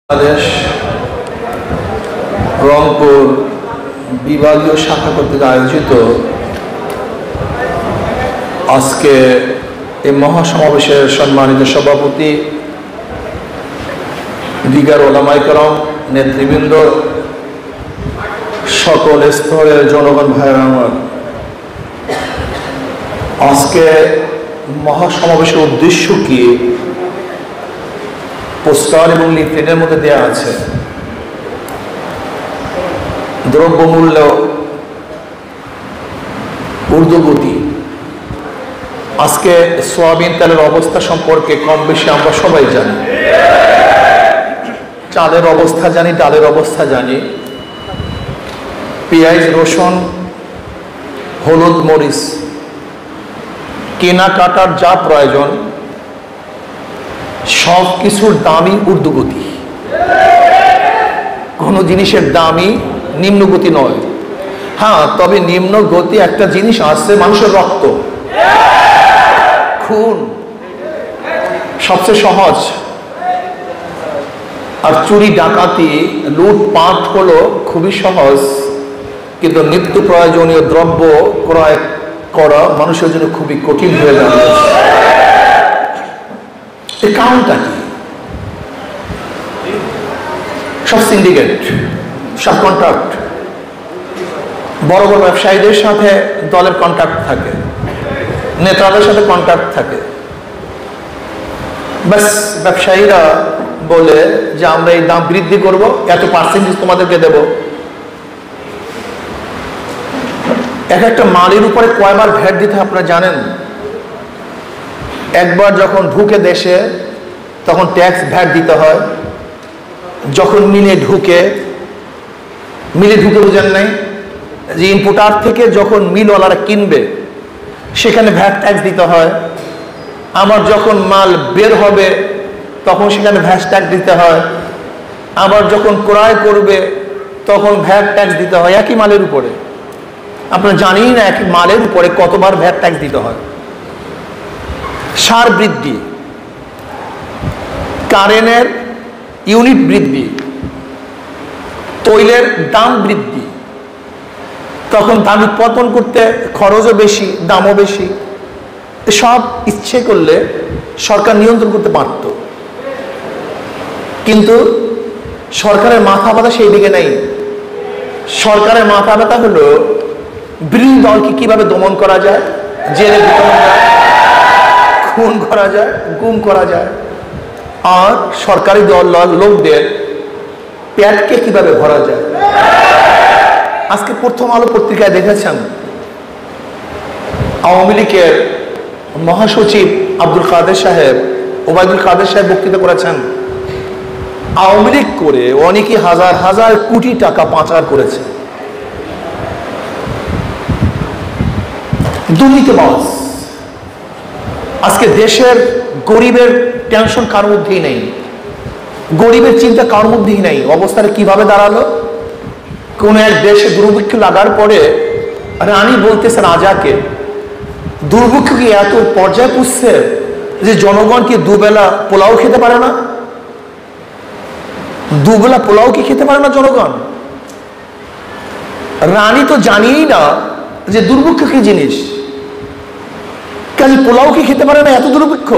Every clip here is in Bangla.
বাংলাদেশ রংপুর বিভাগীয় শাখা কর্তৃক আয়োজিত আজকে এই মহাসমাবেশের সম্মানিত সভাপতি, দিগার ওলামায়ে কেরাম, নেতৃবৃন্দ, সকল স্তরের জনগণ ভাইয়েরা আমার, আজকে মহাসমাবেশের উদ্দেশ্য কি পোস্টার এবং লিফলেটের মধ্যে দেওয়া আছে। দ্রব্যমূল্য ঊর্ধ্বগতি। আজকে সয়াবিন তেলের অবস্থা সম্পর্কে কম বেশি আমরা সবাই জানি। চালের অবস্থা জানি, ডালের অবস্থা জানি, পেঁয়াজ, রসুন, হলুদ, মরিচ কেনাকাটার যা প্রয়োজন সব কিছুর দামই ঊর্ধ্বগতি। কোনো জিনিসের দামই নিম্নগতি নয়। হ্যাঁ, তবে নিম্নগতি একটা জিনিস আছে, মানুষের রক্ত, খুন সবচেয়ে সহজ। আর চুরি, ডাকাতি, লুটপাট হলো খুবই সহজ, কিন্তু নিত্য প্রয়োজনীয় দ্রব্য ক্রয় করা মানুষের জন্য খুবই কঠিন হয়ে দাঁড়িয়েছে। এর কারণটা কি? সব সিন্ডিকেট, সব কন্ট্রাক্ট, বড় বড় ব্যবসায়ীদের সাথে দলের কন্ট্রাক্ট থাকে, নেতাদের সাথে কন্ট্রাক্ট থাকে। ব্যাস, ব্যবসায়ীরা বলে যে আমরা এই দাম বৃদ্ধি করব, এত পার্সেন্টেজ তোমাদেরকে দেব। এক একটা মালের উপরে কয়বার ভ্যাট দিতে আপনারা জানেন? একবার যখন ঢুকে দেশে তখন ট্যাক্স ভ্যাট দিতে হয়, যখন মিলে ঢুকে বুঝেন নাই যে ইম্পোর্টার থেকে যখন মিলওয়ালারা কিনবে সেখানে ভ্যাট ট্যাক্স দিতে হয়। আবার যখন মাল বের হবে তখন সেখানে ভ্যাট ট্যাক্স দিতে হয়। আবার যখন ক্রয় করবে তখন ভ্যাট ট্যাক্স দিতে হয় একই মালের উপরে। আপনারা জানেন না একই মালের উপরে কতবার ভ্যাট ট্যাক্স দিতে হয়। সার বৃদ্ধি, কারেন্টের ইউনিট বৃদ্ধি, তৈলের দাম বৃদ্ধি, তখন ধান উৎপাদন করতে খরচও বেশি, দামও বেশি। সব ইচ্ছে করলে সরকার নিয়ন্ত্রণ করতে পারত, কিন্তু সরকারের মাথা ব্যথা সেই দিকে নেই। সরকারের মাথা ব্যথা হলো বিরোধী দলকে কিভাবে দমন করা যায়, জেলে ঢুকানো যায়, খুন করা যায়, গুম করা যায়, আর সরকারি দল লোকদের পেটকে কিভাবে ভরা যায়। আজকে প্রথম আলো পত্রিকায় দেখেছেন আওয়ামী লীগের মহাসচিব আব্দুল কাদের সাহেব, ওবায়দুল কাদের সাহেব বক্তৃতা করেছেন। আওয়ামী লীগ করে অনেকে হাজার হাজার কোটি টাকা পাচার করেছে। দুর্নীতিবাজ। আজকে দেশের গরিবের টেনশন কার মধ্যেই নেই, গরিবের চিন্তা কার মধ্যেই নেই। অবস্থাটা কিভাবে দাঁড়ালো? কোন এক দেশে দুর্ভিক্ষ লাগার পরে রানী বলতেছে রাজাকে, দুর্ভিক্ষ কি এত পর্যায়ে পুষছে যে জনগণ কি দুবেলা পোলাও খেতে পারে না? দুবেলা পোলাও কি খেতে পারে না জনগণ? রানী তো জানিই না যে দুর্ভিক্ষ কি জিনিস, কাজে পোলাও কি খেতে পারে না? এত দুর্ভিক্ষ।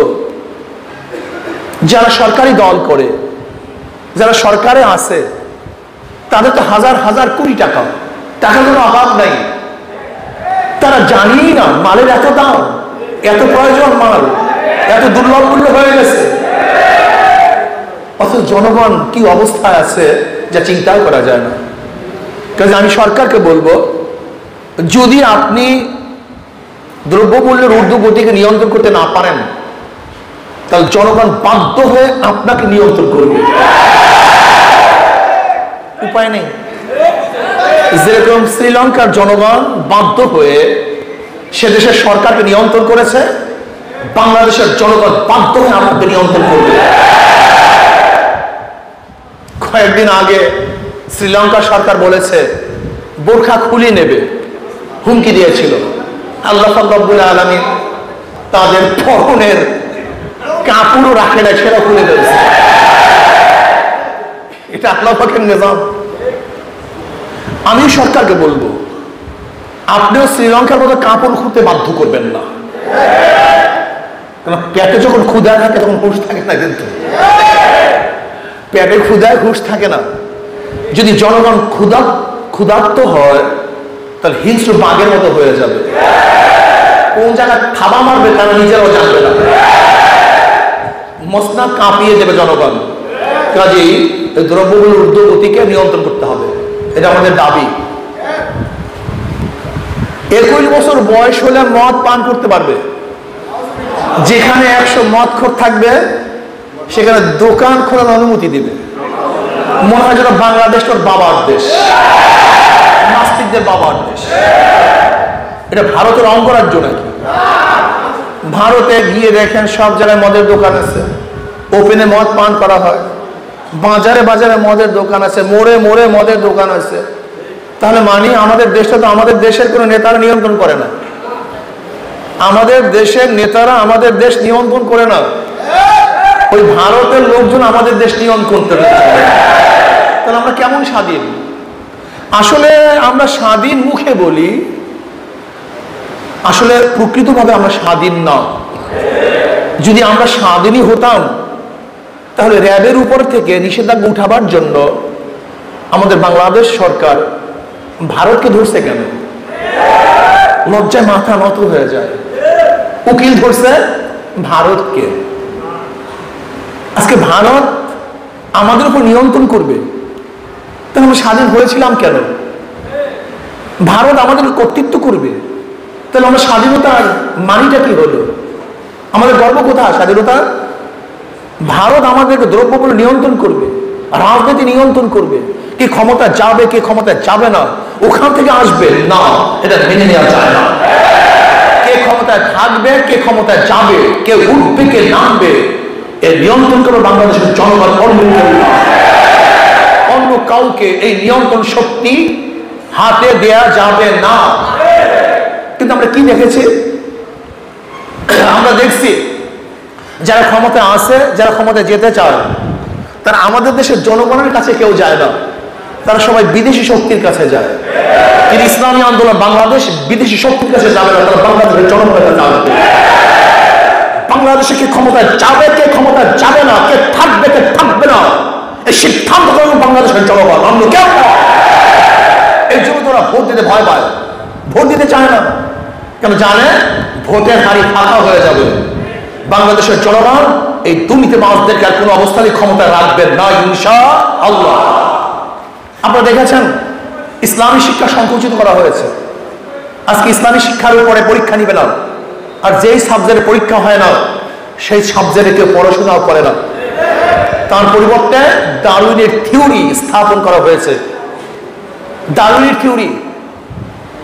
যারা সরকারি দল করে, যারা সরকারে আছে, তাদের তো হাজার হাজার কোটি টাকা, টাকার কোনো অভাব নাই। তারা জানিই না মালের এত দাম, এত প্রয়োজন, মাল এত দুর্লভ মূল্য হয়ে গেছে, অথচ জনগণ কি অবস্থায় আছে যা চিন্তাও করা যায় না। কাজে আমি সরকারকে বলবো, যদি আপনি দ্রব্যমূল্যের ঊর্ধ্বগতিকে নিয়ন্ত্রণ করতে না পারেন, তাহলে জনগণ বাধ্য হয়ে আপনাকে নিয়ন্ত্রণ করবে, উপায় নেই। যেরকম শ্রীলঙ্কার জনগণ বাধ্য হয়ে সে দেশের সরকারকে নিয়ন্ত্রণ করেছে, বাংলাদেশের জনগণ বাধ্য হয়ে আপনাকে নিয়ন্ত্রণ করবে। কয়েকদিন আগে শ্রীলঙ্কা সরকার বলেছে বোরখা খুলে নেবে, হুমকি দিয়েছিল। আল্লাহ রাব্বুল আলামিন তাদের পরনের কাপড়ও রাখে না, সেটা খুলে দিয়েছে। এটা আল্লাহ পাকের নিজাম। আমি সরকারকে বলবো, আপনিও শ্রীলঙ্কার মতো কাপড় খুঁজতে বাধ্য করবেন না, কারণ পেটে যখন ক্ষুধা থাকে তখন হুঁশ থাকে না, কিন্তু পেটে ক্ষুধায় হুঁশ থাকে না। যদি জনগণ ক্ষুধার্ত হয় তাহলে হিংস্র বাঘের মতো হয়ে যাবে, কোন জায়গায় থাবা মারবে তারা নিজেরাও জানবে না, মসনা কাঁপিয়ে দেবে জনগণ। কাজেই দ্রব্যগুলোর ঊর্ধ্বগতিকে নিয়ন্ত্রণ করতে হবে, এটা আমাদের দাবি। 21 বছর বয়স হলে মদ পান করতে পারবে। যেখানে 100 মদখোর থাকবে সেখানে দোকান খোলার অনুমতি দিবে। মনে হয় যেন বাংলাদেশ তোর বাবার দেশ, নাস্তিকদের বাবার দেশ। এটা ভারতের অঙ্গরাজ্য নাকি? ভারতে গিয়ে দেখেন সব জায়গায় মদের দোকান আছে, ওপেনে মদ পান করা হয়, বাজারে বাজারে মদের দোকান আছে, মোড়ে মোড়ে মদের দোকান আছে। তাহলে মানি আমাদের দেশটা তো আমাদের দেশের কোনো নেতারা নিয়ন্ত্রণ করে না, আমাদের দেশের নেতারা আমাদের দেশ নিয়ন্ত্রণ করে না, ওই ভারতের লোকজন আমাদের দেশ নিয়ন্ত্রণ করে। তাহলে আমরা কেমন স্বাধীন? আসলে আমরা স্বাধীন মুখে বলি, আসলে প্রকৃতভাবে আমরা স্বাধীন না। যদি আমরা স্বাধীনই হতাম তাহলে র্যাবের উপর থেকে নিষেধাজ্ঞা উঠাবার জন্য আমাদের বাংলাদেশ সরকার ভারতকে ধরছে কেন? লজ্জায় মাথা নত হয়ে যায়। উকিল ধরছে ভারতকে। আজকে ভারত আমাদের উপর নিয়ন্ত্রণ করবে, তাহলে আমরা স্বাধীন হয়েছিলাম কেন? ভারত আমাদের কর্তৃত্ব করবে, তাহলে আমরা স্বাধীনতার মানিটা কি হলো? আমাদের গর্ব কোথায় স্বাধীনতা? ভারত আমাদেরকে দ্রব্যমূল্য নিয়ন্ত্রণ করবে, রাজনীতি নিয়ন্ত্রণ করবে, কে ক্ষমতা যাবে কে ক্ষমতা যাবে না ওখান থেকে আসবে না, এটা মেনে নেওয়া যায় না। কে ক্ষমতায় থাকবে কে ক্ষমতায় যাবে, কে উঠবে কে নামবে, এর নিয়ন্ত্রণ করবে বাংলাদেশের জনগণ, অন্য কাউকে এই নিয়ন্ত্রণ শক্তি হাতে দেয়া যাবে না। কিন্তু আমরা কি দেখেছি? আমরা দেখছি যারা ক্ষমতায় আসে, যারা ক্ষমতায় যেতে চায়, তারা আমাদের দেশের জনগণের কাছে কেউ যায় না, তারা সবাই বিদেশি শক্তির কাছে যায়। কিন্তু ইসলামী আন্দোলন বাংলাদেশ বিদেশি শক্তির কাছে যাবে না, তারা বাংলাদেশের জনগণের কাছে যাবে। বাংলাদেশে কে ক্ষমতায় যাবে কে ক্ষমতায় যাবে না, কে থাকবে কে থাকবে না, এই সিদ্ধান্ত বাংলাদেশের জনগণ, অন্য কেউ। এই জন্য তোরা ভোট দিতে ভয় পায়, ভোট দিতে চায় না, কেন জানে ভোটের হারি ফাঁকা হয়ে যাবে। বাংলাদেশের জনগণ এই দুর্নীতিবাজদেরকে আর কোনো অবস্থায় ক্ষমতায় রাখবেন না ইনশাআল্লাহ। আপনারা দেখেছেন ইসলামী শিক্ষা সংকুচিত করা হয়েছে। আজকে ইসলামী শিক্ষার উপরে পরীক্ষা নিবে না, আর যেই সাবজেক্টে পরীক্ষা হয় না সেই সাবজেক্টে কেউ পড়াশোনাও করে না। তার পরিবর্তে ডারউইনের থিওরি স্থাপন করা হয়েছে। ডারউইনের থিওরি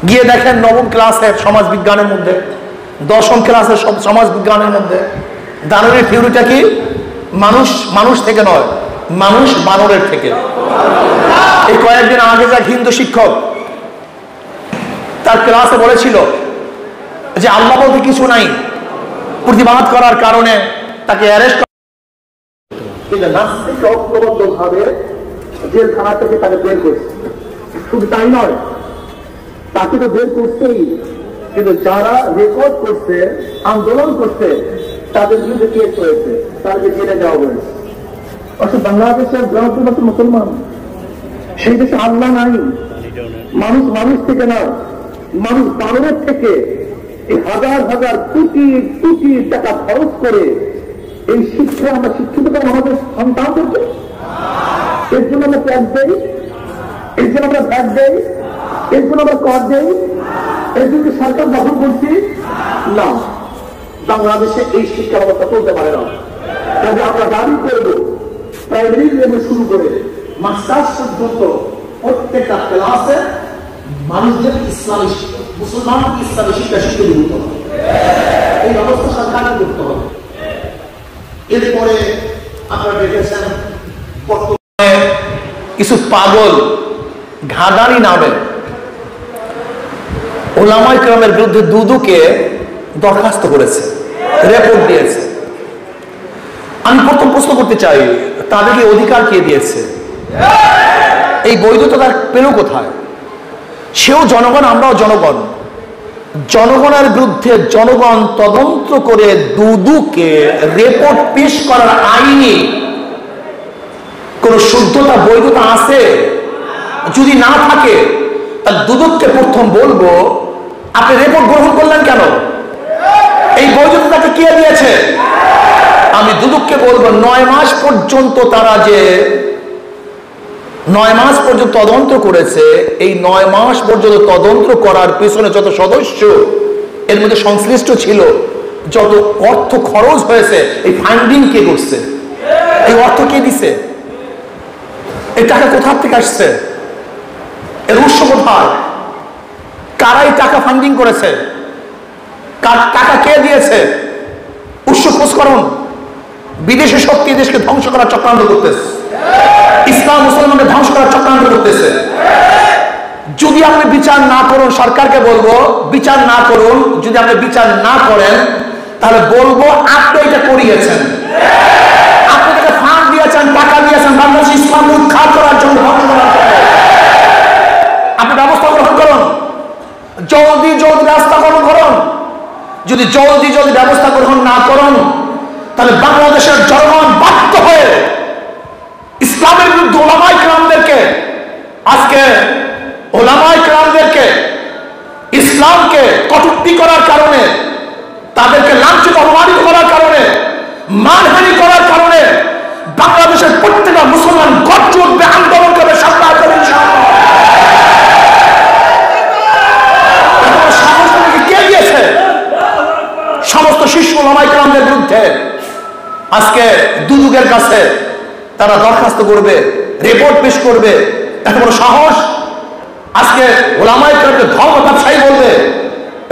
গিয়ে দেখেন নবম ক্লাসের সমাজ বিজ্ঞানের মধ্যে, দশম ক্লাসের সমাজ বিজ্ঞানের মধ্যে ডারউইনের থিওরিটা কি? মানুষ থেকে নয়, মানুষ বানরের থেকে। এই কয়েকদিন আগে যা হিন্দু শিক্ষক তার ক্লাসে বলেছিল যে আল্লাহ বলতে কিছু নাই, প্রতিবাদ করার কারণে তাকে অ্যারেস্ট ঐক্যবদ্ধভাবে জেলখানা থেকে তাকে বের করছে। শুধু তাই নয়, তাকে তো বের করছেই, কিন্তু যারা রেকর্ড করছে, আন্দোলন করছে, তাদের বিরুদ্ধে কেস হয়েছে, তাদেরকে জেলে দেওয়া হয়েছে। অর্থাৎ বাংলাদেশের জনপ্রিয় মুসলমান, সেই দেশে আল্লাহ নাই, মানুষ থেকে না, মানুষ বানরের থেকে এই হাজার হাজার কোটি কোটি টাকা খরচ করে এই শিক্ষা আমরা শিক্ষিত করবো আমাদের সন্তানদেরকে। এর জন্য আমরা ট্যাক্স দেই, এর জন্য আমরা ভ্যাট দেই, এর জন্য আমরা কর দেই, এর জন্য সরকার দখল করছি না। বাংলাদেশে এই শিক্ষা ব্যবস্থা চলতে পারে না। তবে আমরা দাবি করবো প্রাইমারি লেভেল শুরু করে মাস্টার্স পর্যন্ত প্রত্যেকটা ক্লাসে মানুষদের ইসলামী মুসলমানকে ইসলামী শিক্ষা শিখতে দিতে হবে। এই ব্যবস্থা সরকারকে করতে হবে। এরপরে আপনারা দেখেছেন বর্তমানে কিছু পাগল ঘাদানি নামে ওলামায়ে কেরামের বিরুদ্ধে দুদুকে দরখাস্ত করেছে, রিপোর্ট দিয়েছে। আমি প্রথম প্রশ্ন করতে চাই, তাদেরকে অধিকার কে দিয়েছে? এই বৈধতা পেল কোথায়? সেও জনগণ, আমরাও জনগণ। জনগণের বিরুদ্ধে জনগণ তদন্ত করে দুদুকে রিপোর্ট পেশ করার আইনি কোন শুদ্ধতা বৈধতা আছে? যদি না থাকে তাহলে দুদককে প্রথম বলবো, আপনি রিপোর্ট গ্রহণ করলেন কেন? এই বৈধতাকে কে দিয়েছে? আমি দুদককে বলবো 9 মাস পর্যন্ত তারা যে 9 মাস পর্যন্ত তদন্ত করেছে, এই 9 মাস পর্যন্ত তদন্ত করার পিছনে যত সদস্য এর মধ্যে সংশ্লিষ্ট ছিল, যত অর্থ খরচ হয়েছে, এই ফান্ডিং কে করছে? এই অর্থ কে দিছে? এই টাকা কোথা থেকে আসছে? এর উৎস কোথায়? কারাই টাকা ফান্ডিং করেছে? টাকা কে দিয়েছে? উৎস খোঁজ করুন। বিদেশি শক্তি দেশকে ধ্বংস করার চক্রান্ত করতেছে, ইসলাম মুসলমানকে ধ্বংস করার চক্রান্ত করতেছে। যদি আপনি বিচার না করুন, সরকারকে বলবো বিচার না করুন। যদি আপনি বিচার না করেন তাহলে বলবো আপনি এটা করিয়েছেন, আপনি তাকে ফান্ড দিয়েছেন, টাকা দিয়েছেন বাংলাদেশ ইসলাম উৎখাত করার জন্য, ধ্বংস করার জন্য। আপনি ব্যবস্থা গ্রহণ করুন, জলদি জলদি ব্যবস্থা গ্রহণ করুন। যদি জলদি জলদি ব্যবস্থা গ্রহণ না করুন তাহলে বাংলাদেশের জনগণ বাধ্য হয়ে ইসলামের বিরুদ্ধে ওলামায়ে কেরামদেরকে, আজকে ওলামায়ে কেরামদেরকে ইসলামকে কটূক্তি করার কারণে, তাদেরকে লাঞ্ছিত অপমানিত করার কারণে, মানহানি করার কারণে বাংলাদেশের প্রত্যেকটা মুসলমান গর্জে উঠবে, আন্দোলন করবে, সরকার করবে ইনশাআল্লাহ। সাহস আমাকে কে দিয়েছে? সমস্ত শীর্ষ ওলামায়ে কেরামদের বিরুদ্ধে আজকে দুদকের কাছে তারা দরখাস্ত করবে, রিপোর্ট পেশ করবে। এত বড় সাহস! আজকে ওলামায়ে কেরামকে ধর্ম ব্যবসায়ী বলবে,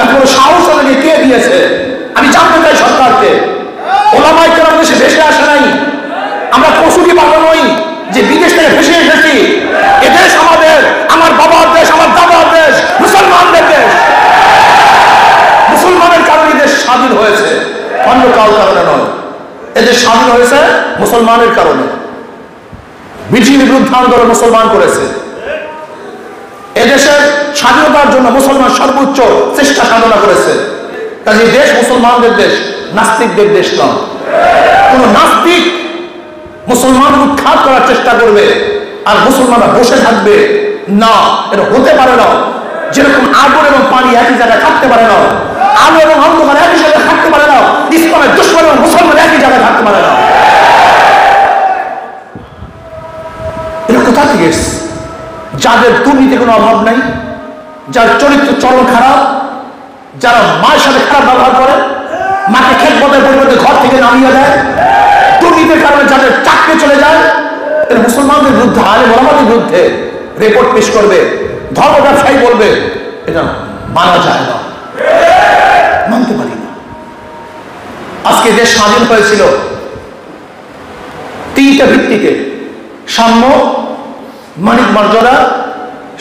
এত বড় সাহস আমাকে কে দিয়েছে? আমি জানতে চাই সরকারকে। ওলামায়ে কেরাম দেশে ভেসে আসে নাই, আমরা কসুরি বাবা নই যে বিদেশ থেকে ভেসে এসেছি। এদেশ আমাদের, আমার বাবার দেশ, আমার দাদার দেশ, মুসলমানদের দেশ। মুসলমানের কারণে দেশ স্বাধীন হয়েছে, অন্য কারোর কারণে নয়। এদেশ স্বাধীন হয়েছে মুসলমানের কারণে। ব্রিটিশের বিরুদ্ধে আন্দোলন মুসলমান করেছে। এদেশের স্বাধীনতার জন্য মুসলমান সর্বোচ্চ চেষ্টা সাধনা করেছে। কাজে এই দেশ মুসলমানদের দেশ, নাস্তিকদের দেশ নয়। কোন নাস্তিক মুসলমান উৎখাত করার চেষ্টা করবে আর মুসলমানরা বসে থাকবে না, এটা হতে পারে না। যেরকম আগুন এবং পানি একই জায়গায় থাকতে পারে না, আলো এবং অন্ধকার একই জায়গায় থাকতে পারে না, ইসলামের দুশমন এবং মুসলমান একই জায়গায় থাকতে পারে না। এটা কোথা থেকে এসছে? যাদের দুর্নীতির কোনো অভাব নাই, যার চরিত্র চরম খারাপ, যারা মায়ের সাথে খারাপ ব্যবহার করে, মাকে খেত বদের পরিবর্তে ঘর থেকে নামিয়ে দেয়, দুর্নীতির কারণে যাদের চাকরি চলে যায়, এর মুসলমানদের বিরুদ্ধে, আলেম ওলামাদের বিরুদ্ধে রিপোর্ট পেশ করবে, ধর্ম ব্যবসায়ী বলবে, এটা মানা যায় না, মানতে পারি না। আজকে দেশ স্বাধীন হয়েছিল 3টা ভিত্তিতে: সাম্য, মানবিক মর্যাদা,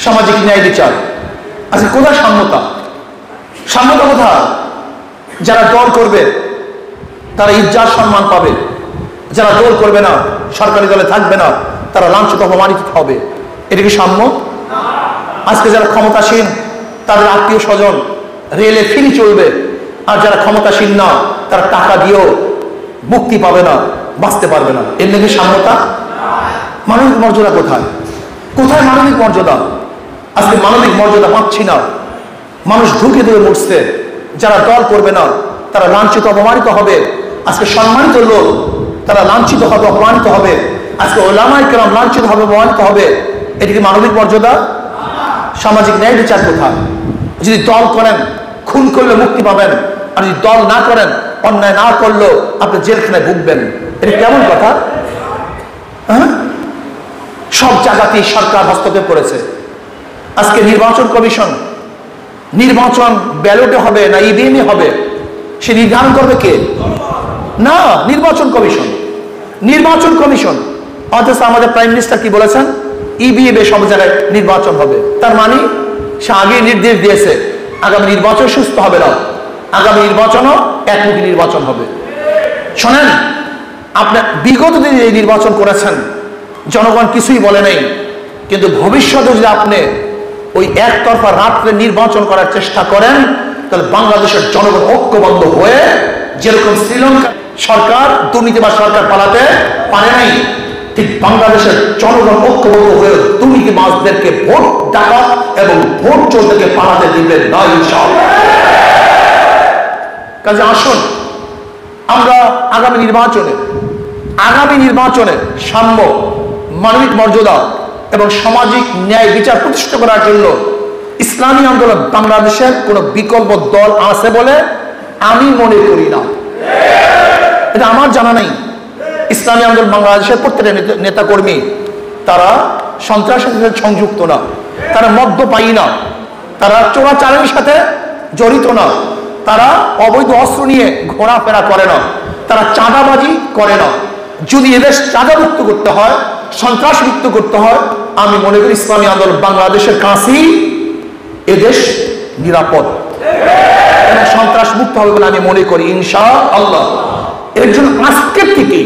সামাজিক ন্যায় বিচার। আজকে কোথায় সাম্যতা? সাম্যতা কোথায়? যারা দল করবে তারা ইজ্জত সম্মান পাবে, যারা দল করবে না, সরকারি দলে থাকবে না, তারা লাঞ্ছিত অপমানিত হবে। এটা কি সাম্য? আজকে যারা ক্ষমতাসীন তাদের আত্মীয় স্বজন রেলে ফ্রি চলবে, আর যারা ক্ষমতাসীন না তারা টাকা দিয়েও মুক্তি পাবে না, বাঁচতে পারবে না। এর নাকি সাম্যতা? মানবিক মর্যাদা কোথায়? কোথায় মানবিক মর্যাদা? আজকে মানবিক মর্যাদা পাচ্ছি না, মানুষ ঢুকে ধরে মরছে। যারা দল করবে না তারা লাঞ্ছিত অপমানিত হবে। আজকে সম্মানিত লোক তারা লাঞ্ছিত হবে, অপমানিত হবে। আজকে ওলামায়ে কেরাম লাঞ্ছিত হবে, অপমানিত হবে। এটি কি মানবিক মর্যাদা? সামাজিক ন্যায় বিচার কোথায়? যদি দল করেন, খুন করলে মুক্তি পাবেন, আর যদি দল না করেন, অন্যায় না করলেও আপনি জেলখানায় ভুগবেন। এটা কেমন কথা? হ্যাঁ, সব জায়গাতেই সরকার হস্তক্ষেপ করেছে। আজকে নির্বাচন কমিশন, নির্বাচন ব্যালটে হবে না ইভিএমে হবে সে নির্ধারণ করবে কে? না, নির্বাচন কমিশন। নির্বাচন কমিশন। অথচ আমাদের প্রাইম মিনিস্টার কি বলেছেন? ইভিএমে সব জায়গায় নির্বাচন হবে। তার মানে সে আগে নির্দেশ দিয়েছে আগামী নির্বাচন সুস্থ হবে না, আগামী নির্বাচনও একমুখী নির্বাচন হবে। শোনেন, আপনি বিগত দিনে এই নির্বাচন করেছেন, জনগণ কিছুই বলে নাই, কিন্তু ভবিষ্যতে যদি আপনি ওই একতরফা রাত্রে নির্বাচন করার চেষ্টা করেন, তাহলে বাংলাদেশের জনগণ ঐক্যবদ্ধ হয়ে, যেরকম শ্রীলঙ্কা সরকার দুর্নীতিবাজ সরকার পালাতে পারে নাই, ঠিক বাংলাদেশের জনগণ ঐক্যবদ্ধ হয়ে দুর্নীতিবাজদেরকে ভোট ডাকাত এবং ভোট চোরদেরকে পালাতে দিবেন না ইনশাআল্লাহ। কাজে আসুন আমরা আগামী নির্বাচনে সাম্য, মানবিক মর্যাদা এবং সামাজিক ন্যায় বিচার প্রতিষ্ঠা করার জন্য ইসলামী আন্দোলন বাংলাদেশের কোন বিকল্প দল আছে বলে আমি মনে করি না। এটা আমার জানা নাই। ইসলামী আন্দোলন বাংলাদেশের প্রত্যেকটা নেতাকর্মী তারা সন্ত্রাসের সাথে সংযুক্ত না, তারা মদ্যপায়ী না, তারা চোরাচালানের সাথে জড়িত না, তারা অবৈধ অস্ত্র নিয়ে ঘোরাফেরা করে না, তারা চাঁদাবাজি করে না। যদি এদেশ চাঁদামুক্ত করতে হয়, সন্ত্রাস মুক্ত করতে হয়, আমি মনে করি ইসলামী আন্দোলন বাংলাদেশের কাছেই এদেশ নিরাপদ এবং সন্ত্রাস মুক্ত হবে বলে আমি মনে করি ইনশাআল্লাহ। এর জন্য আজকের থেকে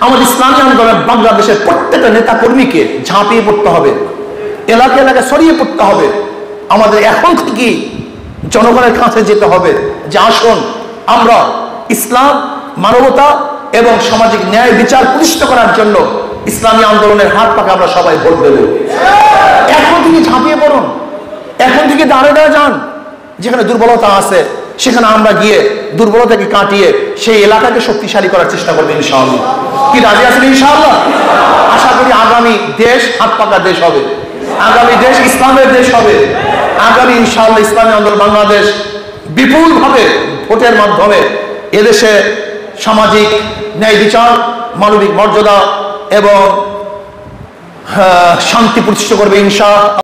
আমাদের ইসলামী আন্দোলন বাংলাদেশের প্রত্যেকটা নেতা কর্মীকে ঝাঁপিয়ে পড়তে হবে, এলাকা এলাকায় ছড়িয়ে পড়তে হবে। আমাদের এখন থেকে জনগণের কাছে যেতে হবে যে আসুন আমরা ইসলাম, মানবতা এবং সামাজিক ন্যায় বিচার প্রতিষ্ঠা করার জন্য ইসলামী আন্দোলনের হাত পাকে আমরা সবাই ভোট দেব। এখন থেকে ঝাঁপিয়ে পড়ুন, এখন থেকে দাঁড়িয়ে দাঁড়িয়ে যান। যেখানে দুর্বলতা আছে সেখানে আমরা গিয়ে দুর্বলতাকে কাটিয়ে সেই এলাকাকে শক্তিশালী করার চেষ্টা করবো ইনশাআল্লাহ। কি রাজি আছেন ইনশাআল্লাহ? আশা করি আগামী দেশ হাত পাকা দেশ হবে, আগামী দেশ ইসলামের দেশ হবে। আগামী ইনশাআল্লাহ ইসলামী আন্দোলন বাংলাদেশ বিপুলভাবে ভোটের মাধ্যমে এদেশে সামাজিক ন্যায় বিচার, মানবিক মর্যাদা এবং শান্তি প্রতিষ্ঠা করবে ইনশাআল্লাহ।